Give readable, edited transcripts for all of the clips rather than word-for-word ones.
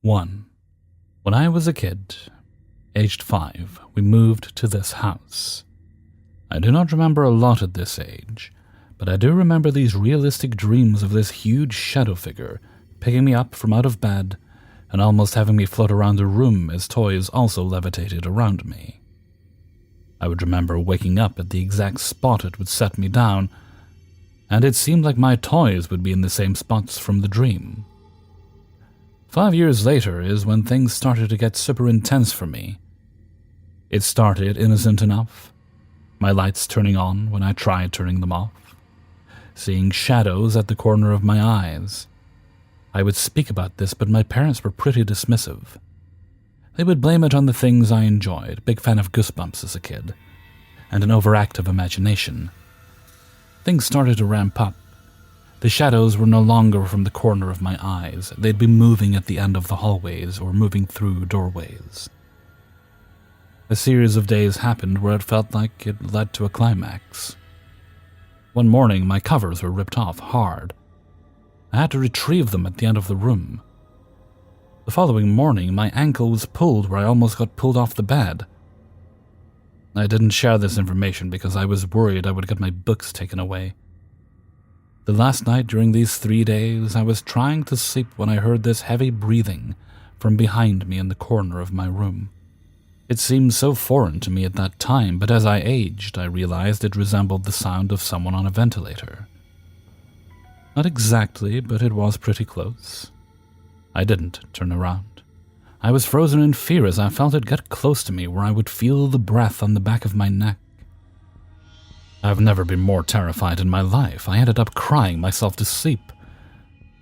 1. When I was a kid, aged 5, we moved to this house. I do not remember a lot at this age, but I do remember these realistic dreams of this huge shadow figure picking me up from out of bed and almost having me float around the room as toys also levitated around me. I would remember waking up at the exact spot it would set me down, and it seemed like my toys would be in the same spots from the dream. 5 years later is when things started to get super intense for me. It started innocent enough, my lights turning on when I tried turning them off, seeing shadows at the corner of my eyes. I would speak about this, but my parents were pretty dismissive. They would blame it on the things I enjoyed, big fan of Goosebumps as a kid, and an overactive imagination. Things started to ramp up. The shadows were no longer from the corner of my eyes. They'd be moving at the end of the hallways or moving through doorways. A series of days happened where it felt like it led to a climax. One morning, my covers were ripped off hard. I had to retrieve them at the end of the room. The following morning, my ankle was pulled where I almost got pulled off the bed. I didn't share this information because I was worried I would get my books taken away. The last night during these 3 days, I was trying to sleep when I heard this heavy breathing from behind me in the corner of my room. It seemed so foreign to me at that time, but as I aged, I realized it resembled the sound of someone on a ventilator. Not exactly, but it was pretty close. I didn't turn around. I was frozen in fear as I felt it get close to me where I would feel the breath on the back of my neck. I've never been more terrified in my life. I ended up crying myself to sleep.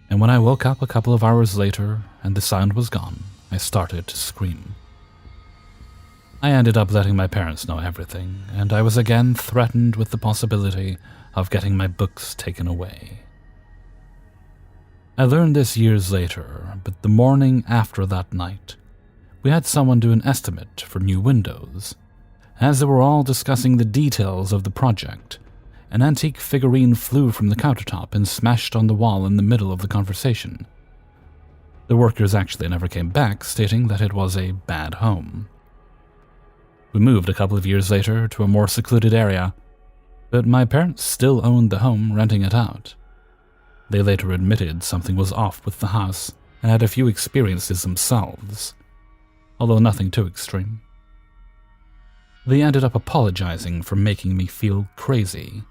And when I woke up a couple of hours later and the sound was gone, I started to scream. I ended up letting my parents know everything, and I was again threatened with the possibility of getting my books taken away. I learned this years later, but the morning after that night, we had someone do an estimate for new windows. As they were all discussing the details of the project, an antique figurine flew from the countertop and smashed on the wall in the middle of the conversation. The workers actually never came back, stating that it was a bad home. We moved a couple of years later to a more secluded area, but my parents still owned the home, renting it out. They later admitted something was off with the house and had a few experiences themselves, although nothing too extreme. They ended up apologizing for making me feel crazy.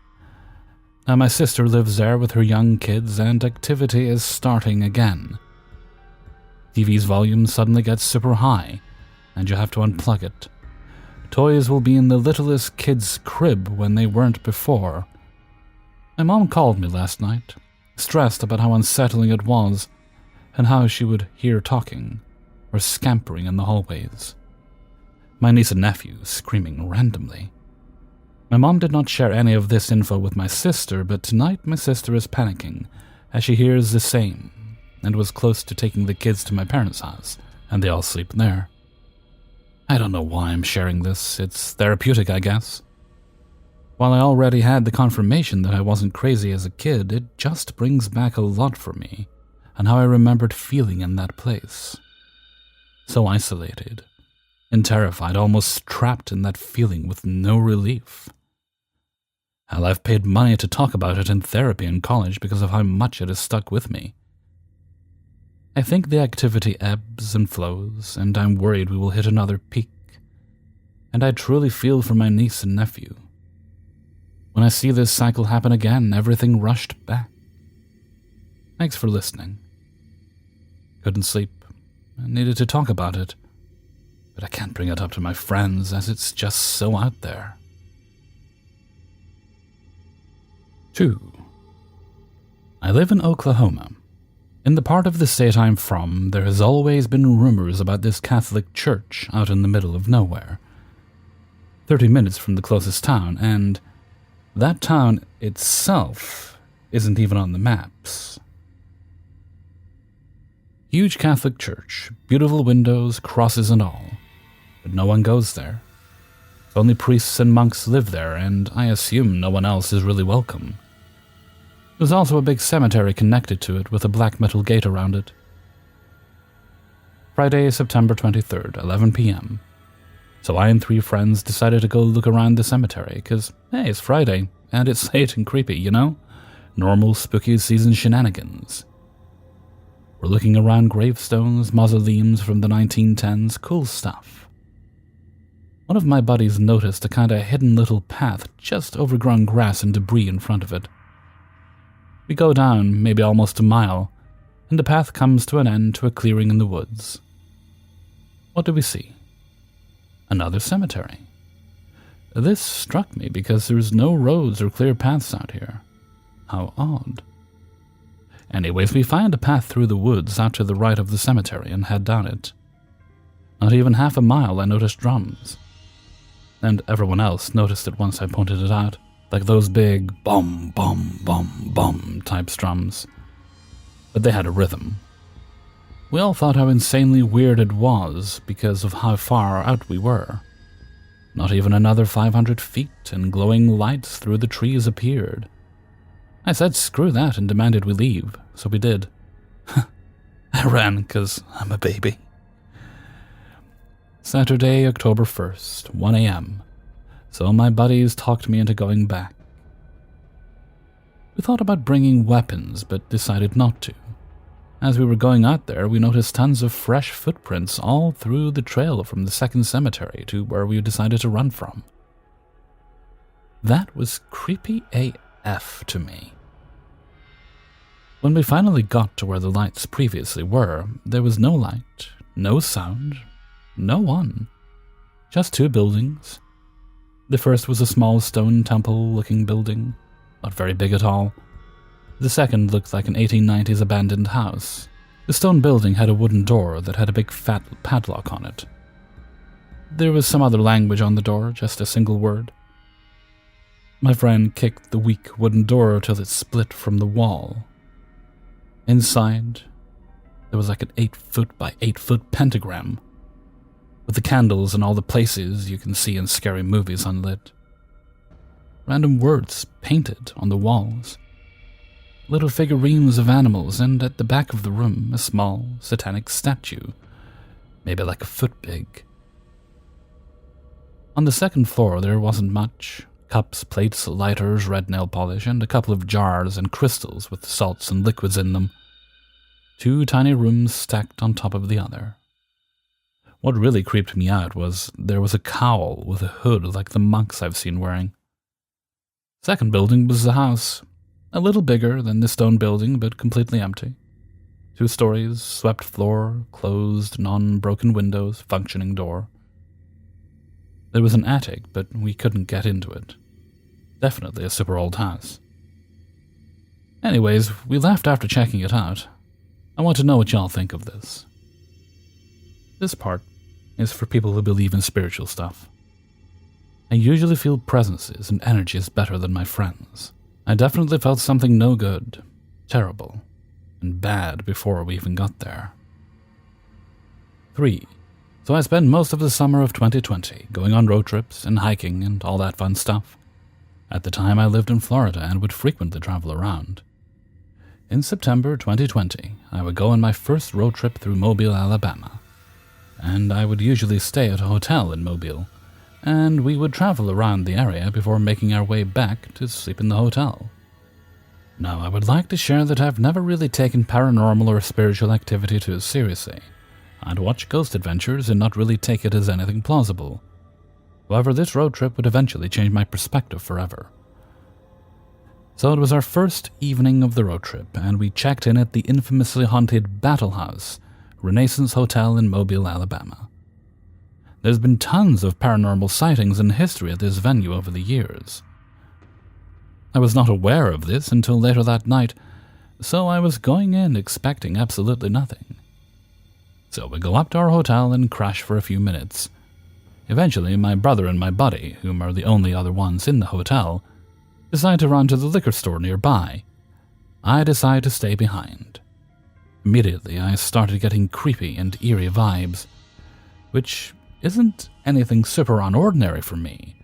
Now my sister lives there with her young kids and activity is starting again. TV's volume suddenly gets super high and you have to unplug it. Toys will be in the littlest kid's crib when they weren't before. My mom called me last night, stressed about how unsettling it was and how she would hear talking or scampering in the hallways. My niece and nephew screaming randomly. My mom did not share any of this info with my sister, but tonight my sister is panicking as she hears the same and was close to taking the kids to my parents' house, and they all sleep there. I don't know why I'm sharing this. It's therapeutic, I guess. While I already had the confirmation that I wasn't crazy as a kid, it just brings back a lot for me and how I remembered feeling in that place. So isolated and terrified, almost trapped in that feeling with no relief. Hell, I've paid money to talk about it in therapy in college because of how much it has stuck with me. I think the activity ebbs and flows, and I'm worried we will hit another peak. And I truly feel for my niece and nephew. When I see this cycle happen again, everything rushed back. Thanks for listening. Couldn't sleep. I needed to talk about it. But I can't bring it up to my friends as it's just so out there. 2. I live in Oklahoma. In the part of the state I'm from, there has always been rumors about this Catholic church out in the middle of nowhere. 30 minutes from the closest town, and that town itself isn't even on the maps. Huge Catholic church, beautiful windows, crosses and all. But no one goes there. Only priests and monks live there, and I assume no one else is really welcome. There's also a big cemetery connected to it with a black metal gate around it. Friday, September 23rd, 11 p.m. So I and 3 friends decided to go look around the cemetery, because, hey, it's Friday, and it's late and creepy, you know? Normal spooky season shenanigans. We're looking around gravestones, mausoleums from the 1910s, cool stuff. One of my buddies noticed a kinda hidden little path, just overgrown grass and debris in front of it. We go down, maybe almost a mile, and the path comes to an end to a clearing in the woods. What do we see? Another cemetery. This struck me because there's no roads or clear paths out here. How odd. Anyways, we find a path through the woods out to the right of the cemetery and head down it. Not even half a mile I noticed drums. And everyone else noticed it once I pointed it out, like those big bum bum bum bum type drums. But they had a rhythm. We all thought how insanely weird it was because of how far out we were. Not even another 500 feet, and glowing lights through the trees appeared. I said screw that and demanded we leave, so we did. I ran because I'm a baby. Saturday, October 1st, 1 a.m. So my buddies talked me into going back. We thought about bringing weapons, but decided not to. As we were going out there, we noticed tons of fresh footprints all through the trail from the second cemetery to where we decided to run from. That was creepy AF to me. When we finally got to where the lights previously were, there was no light, no sound, no one. Just 2 buildings. The first was a small stone temple-looking building, not very big at all. The second looked like an 1890s abandoned house. The stone building had a wooden door that had a big fat padlock on it. There was some other language on the door, just a single word. My friend kicked the weak wooden door till it split from the wall. Inside, there was like an 8-foot by 8-foot pentagram, with the candles in all the places you can see in scary movies unlit. Random words painted on the walls. Little figurines of animals, and at the back of the room, a small, satanic statue, maybe like a foot big. On the second floor, there wasn't much. Cups, plates, lighters, red nail polish, and a couple of jars and crystals with salts and liquids in them. 2 tiny rooms stacked on top of the other. What really creeped me out was there was a cowl with a hood like the monks I've seen wearing. Second building was the house. A little bigger than the stone building, but completely empty. 2 stories, swept floor, closed, non-broken windows, functioning door. There was an attic, but we couldn't get into it. Definitely a super old house. Anyways, we left after checking it out. I want to know what y'all think of this. This part is for people who believe in spiritual stuff. I usually feel presences and energies better than my friends. I definitely felt something no good, terrible, and bad before we even got there. 3. So I spent most of the summer of 2020 going on road trips and hiking and all that fun stuff. At the time I lived in Florida and would frequently travel around. In September 2020, I would go on my first road trip through Mobile, Alabama. And I would usually stay at a hotel in Mobile, and we would travel around the area before making our way back to sleep in the hotel. Now, I would like to share that I've never really taken paranormal or spiritual activity too seriously. I'd watch ghost adventures and not really take it as anything plausible. However, this road trip would eventually change my perspective forever. So it was our first evening of the road trip, and we checked in at the infamously haunted Battle House, Renaissance Hotel in Mobile, Alabama. There's been tons of paranormal sightings and history at this venue over the years. I was not aware of this until later that night, so I was going in expecting absolutely nothing. So we go up to our hotel and crash for a few minutes. Eventually, my brother and my buddy, whom are the only other ones in the hotel, decide to run to the liquor store nearby. I decide to stay behind. Immediately, I started getting creepy and eerie vibes, which isn't anything super unordinary for me,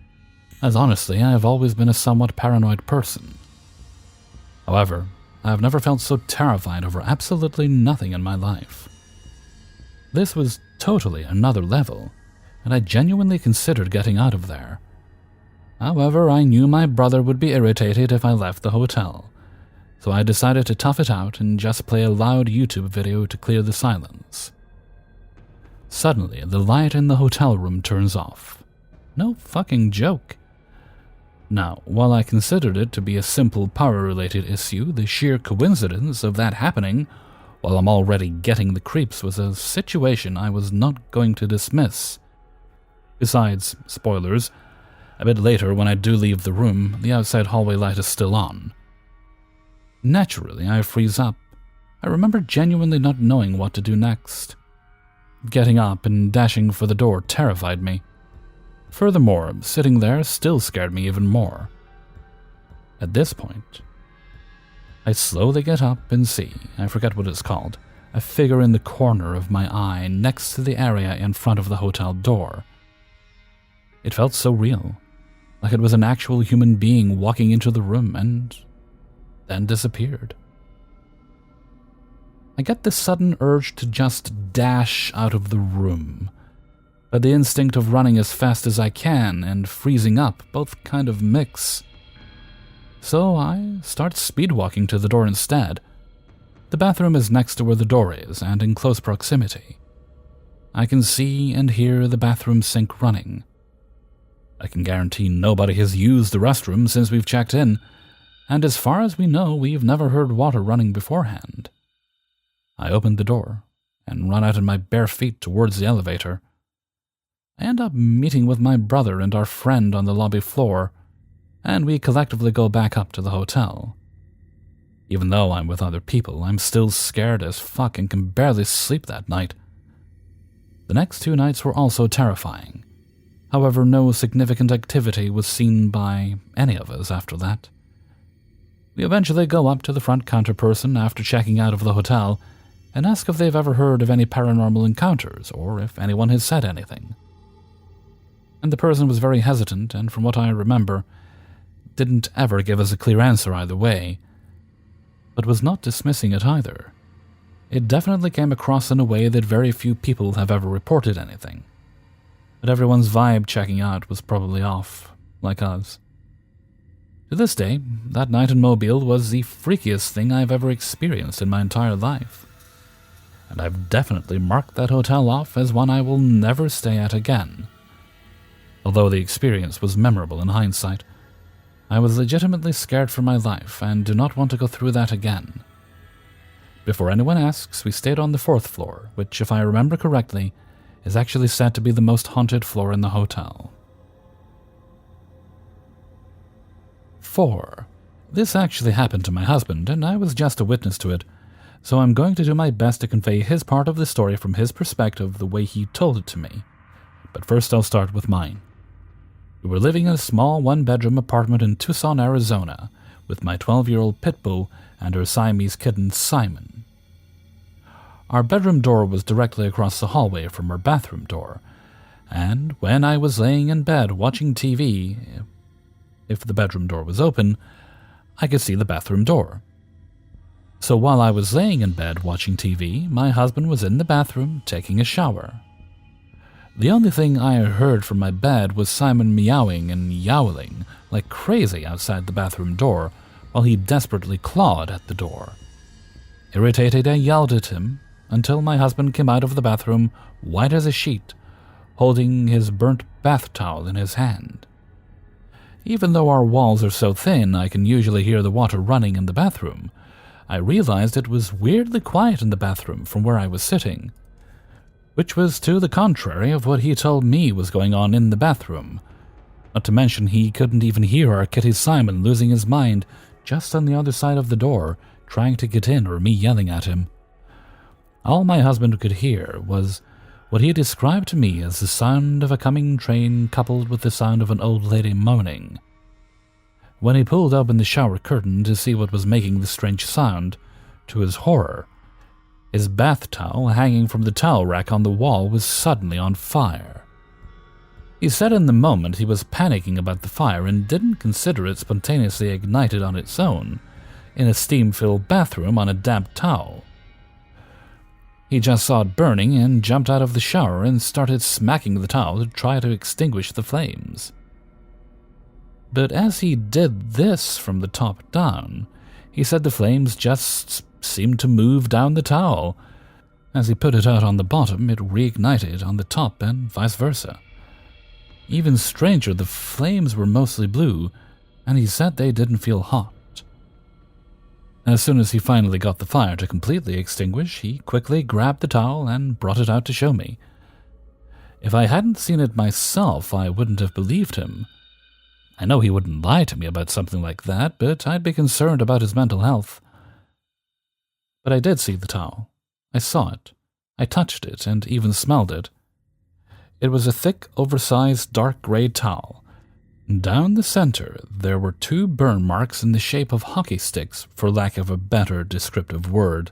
as honestly, I have always been a somewhat paranoid person. However, I have never felt so terrified over absolutely nothing in my life. This was totally another level, and I genuinely considered getting out of there. However, I knew my brother would be irritated if I left the hotel, so I decided to tough it out and just play a loud YouTube video to clear the silence. Suddenly, the light in the hotel room turns off. No fucking joke. Now, while I considered it to be a simple power-related issue, the sheer coincidence of that happening while I'm already getting the creeps was a situation I was not going to dismiss. Besides, spoilers, a bit later when I do leave the room, the outside hallway light is still on. Naturally, I freeze up. I remember genuinely not knowing what to do next. Getting up and dashing for the door terrified me. Furthermore, sitting there still scared me even more. At this point, I slowly get up and see, I forget what it's called, a figure in the corner of my eye next to the area in front of the hotel door. It felt so real, like it was an actual human being walking into the room and then disappeared. I get this sudden urge to just dash out of the room, but the instinct of running as fast as I can and freezing up both kind of mix. So I start speedwalking to the door instead. The bathroom is next to where the door is and in close proximity. I can see and hear the bathroom sink running. I can guarantee nobody has used the restroom since we've checked in, and as far as we know, we've never heard water running beforehand. I open the door and run out in my bare feet towards the elevator. I end up meeting with my brother and our friend on the lobby floor, and we collectively go back up to the hotel. Even though I'm with other people, I'm still scared as fuck and can barely sleep that night. The next 2 nights were also terrifying. However, no significant activity was seen by any of us after that. We eventually go up to the front counter person after checking out of the hotel and ask if they've ever heard of any paranormal encounters or if anyone has said anything. And the person was very hesitant and, from what I remember, didn't ever give us a clear answer either way, but was not dismissing it either. It definitely came across in a way that very few people have ever reported anything. But everyone's vibe checking out was probably off, like us. To this day, that night in Mobile was the freakiest thing I've ever experienced in my entire life. And I've definitely marked that hotel off as one I will never stay at again. Although the experience was memorable in hindsight, I was legitimately scared for my life and do not want to go through that again. Before anyone asks, we stayed on the 4th floor, which, if I remember correctly, is actually said to be the most haunted floor in the hotel. 4. This actually happened to my husband, and I was just a witness to it, so I'm going to do my best to convey his part of the story from his perspective the way he told it to me. But first I'll start with mine. We were living in a small 1-bedroom apartment in Tucson, Arizona, with my 12-year-old pit bull and her Siamese kitten, Simon. Our bedroom door was directly across the hallway from our bathroom door, and when I was laying in bed watching TV, if the bedroom door was open, I could see the bathroom door. So while I was laying in bed watching TV, my husband was in the bathroom taking a shower. The only thing I heard from my bed was Simon meowing and yowling like crazy outside the bathroom door while he desperately clawed at the door. Irritated, I yelled at him until my husband came out of the bathroom white as a sheet, holding his burnt bath towel in his hand. Even though our walls are so thin I can usually hear the water running in the bathroom, I realized it was weirdly quiet in the bathroom from where I was sitting, which was to the contrary of what he told me was going on in the bathroom. Not to mention he couldn't even hear our kitty Simon losing his mind just on the other side of the door, trying to get in or me yelling at him. All my husband could hear was what he described to me as the sound of a coming train coupled with the sound of an old lady moaning. When he pulled open the shower curtain to see what was making the strange sound, to his horror, his bath towel hanging from the towel rack on the wall was suddenly on fire. He said in the moment he was panicking about the fire and didn't consider it spontaneously ignited on its own, in a steam-filled bathroom on a damp towel. He just saw it burning and jumped out of the shower and started smacking the towel to try to extinguish the flames. But as he did this from the top down, he said the flames just seemed to move down the towel. As he put it out on the bottom, it reignited on the top and vice versa. Even stranger, the flames were mostly blue, and he said they didn't feel hot. As soon as he finally got the fire to completely extinguish, he quickly grabbed the towel and brought it out to show me. If I hadn't seen it myself, I wouldn't have believed him. I know he wouldn't lie to me about something like that, but I'd be concerned about his mental health. But I did see the towel. I saw it. I touched it and even smelled it. It was a thick, oversized, dark gray towel. Down the center, there were 2 burn marks in the shape of hockey sticks, for lack of a better descriptive word.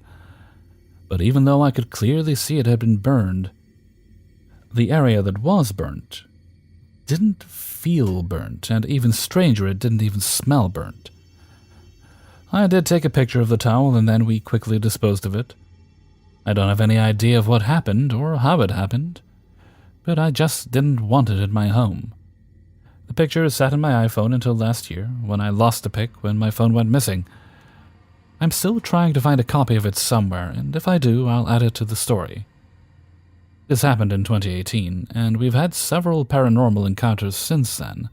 But even though I could clearly see it had been burned, the area that was burnt didn't feel burnt, and even stranger, it didn't even smell burnt. I did take a picture of the towel, and then we quickly disposed of it. I don't have any idea of what happened or how it happened, but I just didn't want it in my home. The picture sat in my iPhone until last year, when I lost the pic when my phone went missing. I'm still trying to find a copy of it somewhere, and if I do, I'll add it to the story. This happened in 2018, and we've had several paranormal encounters since then,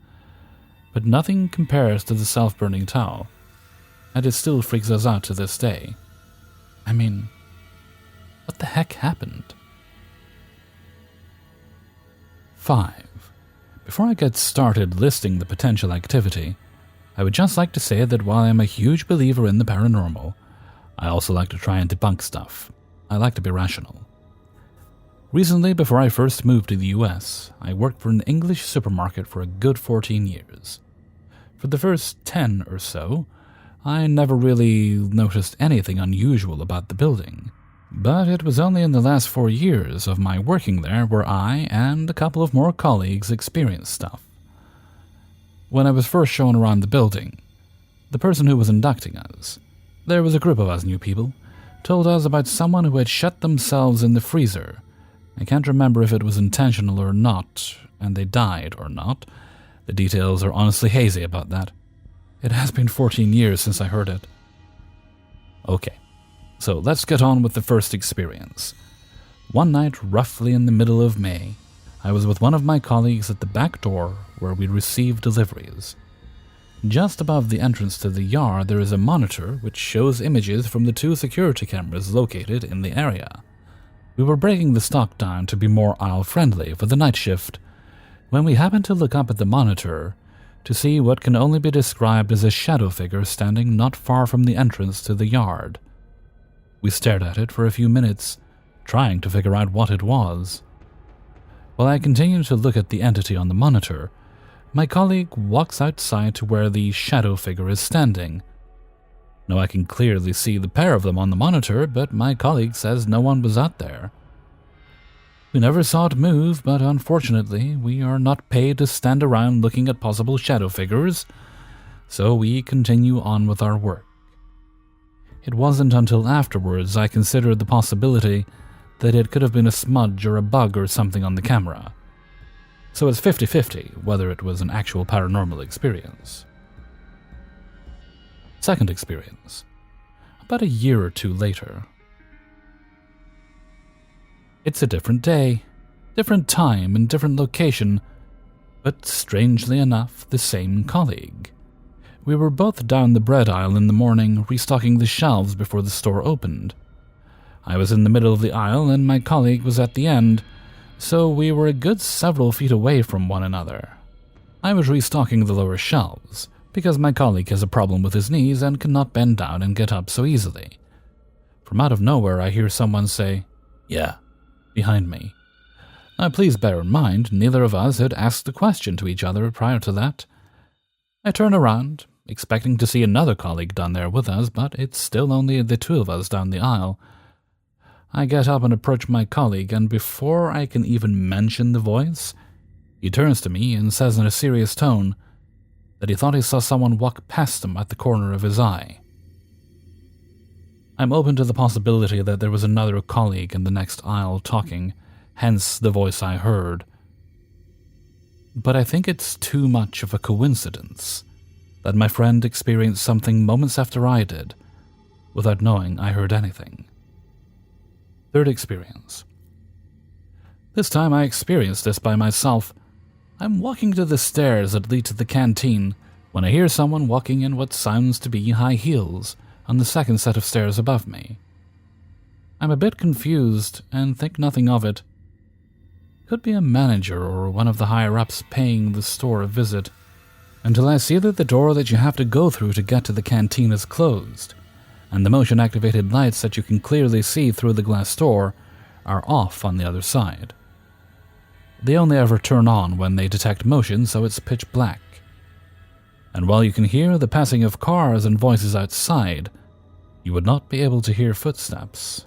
but nothing compares to the self-burning towel, and it still freaks us out to this day. I mean, what the heck happened? 5. Before I get started listing the potential activity, I would just like to say that while I'm a huge believer in the paranormal, I also like to try and debunk stuff. I like to be rational. Recently, before I first moved to the US, I worked for an English supermarket for a good 14 years. For the first 10 or so, I never really noticed anything unusual about the building. But it was only in the last 4 years of my working there where I and a couple of more colleagues experienced stuff. When I was first shown around the building, the person who was inducting us, there was a group of us new people, told us about someone who had shut themselves in the freezer. I can't remember if it was intentional or not, and they died or not. The details are honestly hazy about that. It has been 14 years since I heard it. Okay. So let's get on with the first experience. One night, roughly in the middle of May, I was with one of my colleagues at the back door where we received deliveries. Just above the entrance to the yard, there is a monitor which shows images from the 2 security cameras located in the area. We were breaking the stock down to be more aisle-friendly for the night shift when we happened to look up at the monitor to see what can only be described as a shadow figure standing not far from the entrance to the yard. We stared at it for a few minutes, trying to figure out what it was. While I continued to look at the entity on the monitor, my colleague walks outside to where the shadow figure is standing. Now I can clearly see the pair of them on the monitor, but my colleague says no one was out there. We never saw it move, but unfortunately, we are not paid to stand around looking at possible shadow figures, so we continue on with our work. It wasn't until afterwards I considered the possibility that it could have been a smudge or a bug or something on the camera. So it's 50-50 whether it was an actual paranormal experience. Second experience. About a year or 2 later. It's a different day, different time and different location, but strangely enough, the same colleague. We were both down the bread aisle in the morning, restocking the shelves before the store opened. I was in the middle of the aisle and my colleague was at the end, so we were a good several feet away from one another. I was restocking the lower shelves, because my colleague has a problem with his knees and cannot bend down and get up so easily. From out of nowhere I hear someone say, "Yeah," behind me. Now please bear in mind, neither of us had asked the question to each other prior to that. I turn around, expecting to see another colleague down there with us, but it's still only the 2 of us down the aisle. I get up and approach my colleague, and before I can even mention the voice, he turns to me and says in a serious tone that he thought he saw someone walk past him at the corner of his eye. I'm open to the possibility that there was another colleague in the next aisle talking, hence the voice I heard. But I think it's too much of a coincidence that my friend experienced something moments after I did, without knowing I heard anything. Third experience. This time I experienced this by myself. I'm walking to the stairs that lead to the canteen when I hear someone walking in what sounds to be high heels on the second set of stairs above me. I'm a bit confused and think nothing of it. Could be a manager or one of the higher-ups paying the store a visit, until I see that the door that you have to go through to get to the canteen is closed, and the motion-activated lights that you can clearly see through the glass door are off on the other side. They only ever turn on when they detect motion, so it's pitch black. And while you can hear the passing of cars and voices outside, you would not be able to hear footsteps.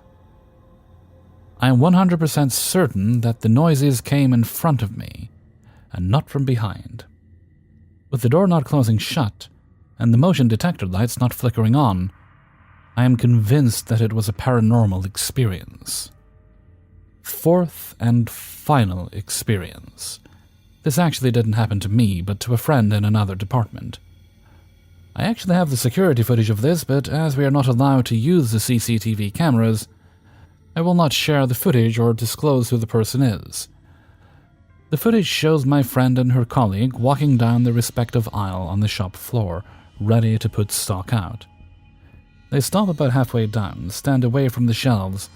I am 100% certain that the noises came in front of me, and not from behind. With the door not closing shut, and the motion detector lights not flickering on, I am convinced that it was a paranormal experience. Fourth and final experience. This actually didn't happen to me, but to a friend in another department. I actually have the security footage of this, but as we are not allowed to use the CCTV cameras, I will not share the footage or disclose who the person is. The footage shows my friend and her colleague walking down the respective aisle on the shop floor, ready to put stock out. They stop about halfway down, stand away from the shelves,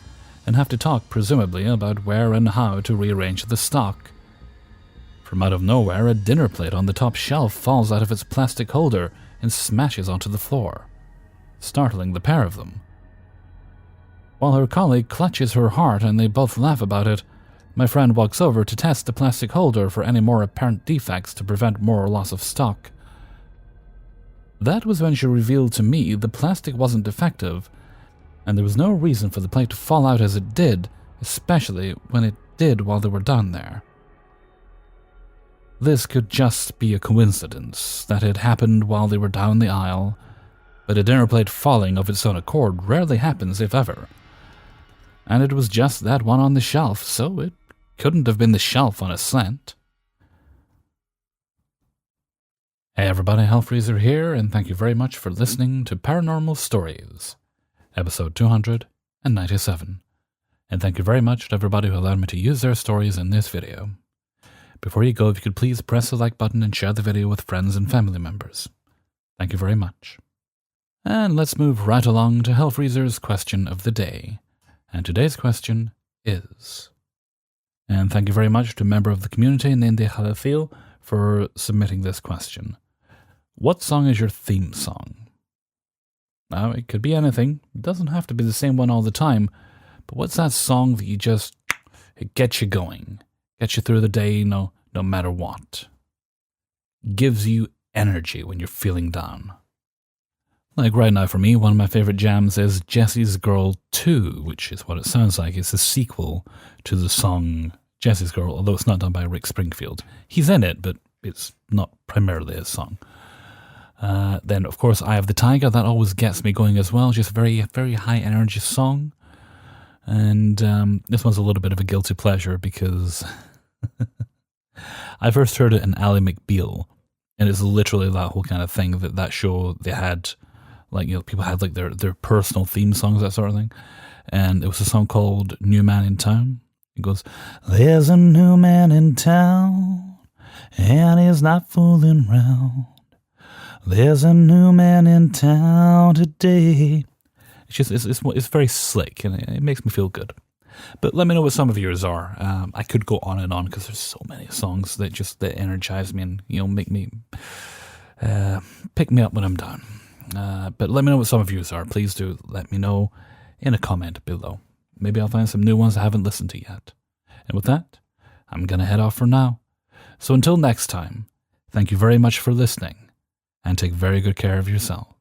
and have to talk presumably about where and how to rearrange the stock. From out of nowhere, a dinner plate on the top shelf falls out of its plastic holder and smashes onto the floor, startling the pair of them. While her colleague clutches her heart and they both laugh about it, my friend walks over to test the plastic holder for any more apparent defects to prevent more loss of stock. That was when she revealed to me the plastic wasn't defective, and there was no reason for the plate to fall out as it did, especially when it did while they were down there. This could just be a coincidence, that it happened while they were down the aisle, but a dinner plate falling of its own accord rarely happens, if ever. And it was just that one on the shelf, so it couldn't have been the shelf on a slant. Hey everybody, Hellfreezer here, and thank you very much for listening to Paranormal Stories, episode 297. And thank you very much to everybody who allowed me to use their stories in this video. Before you go, if you could please press the like button and share the video with friends and family members. Thank you very much. And let's move right along to Hellfreezer's question of the day. And today's question is... And thank you very much to a member of the community named Jalafil for submitting this question. What song is your theme song? Now, it could be anything. It doesn't have to be the same one all the time. But what's that song that it gets you going? Gets you through the day no matter what. Gives you energy when you're feeling down. Like right now for me, one of my favorite jams is Jesse's Girl 2, which is what it sounds like. It's a sequel to the song Jesse's Girl, although it's not done by Rick Springfield. He's in it, but it's not primarily his song. Then, of course, Eye of the Tiger. That always gets me going as well. Just a very, very high energy song. And this one's a little bit of a guilty pleasure because I first heard it in Ally McBeal, and it's literally that whole kind of thing that show they had, like, you know, people had like their personal theme songs, that sort of thing. And it was a song called New Man in Town. It goes, there's a new man in town, and he's not fooling round. There's a new man in town today. It's just, it's very slick, and it makes me feel good. But let me know what some of yours are. I could go on and on because there's so many songs that energize me and, you know, make me pick me up when I'm down. But let me know what some of yours are. Please do let me know in a comment below. Maybe I'll find some new ones I haven't listened to yet. And with that, I'm gonna head off for now. So until next time, thank you very much for listening, and take very good care of yourself.